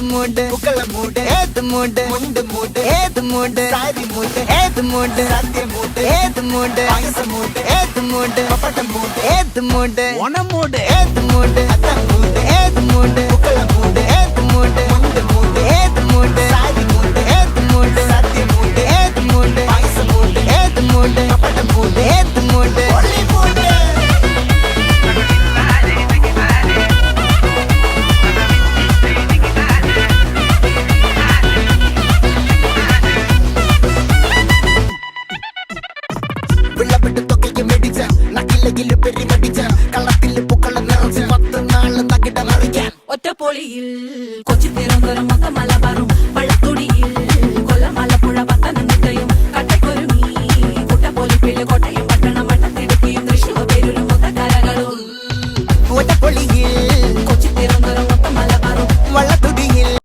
மூடு புக்கல மூடு ஏத்து மூடு முண்டு மூடு ஏத்து மூடு சாரி மூடு ஏத்து மூடு சத்திய மூடு ஏத்து மூடு பாயச மூடு ஏத்து மூடு பப்பட்ட மூடு ஏத்து மூடு ஒன மூடு ஏத்து மூடு அத்த மூடு ஏத்து மூடு புக்கல மூடு ஏத்து மூடு முண்டு மூடு ஏத்து மூடு சாரி மூடு ஏத்து மூடு சத்திய மூடு ஏத்து மூடு பாயச மூடு ஏத்து மூடு பப்பட்ட மூடு ஏத்து மூடு ஒளி மூடு വിളവിട്ട് തൊക്കയ്ക്ക് മേടിച്ച നക്കിലകില് പെരി മടിച്ച കളത്തില് പൂക്കള നിറച്ച് 10 നാള് നകിട മറിക്കാൻ ഒറ്റപ്പൊളിയിൽ കൊച്ചി തിരുവനന്തപുരം മൊത്തം മലബാറും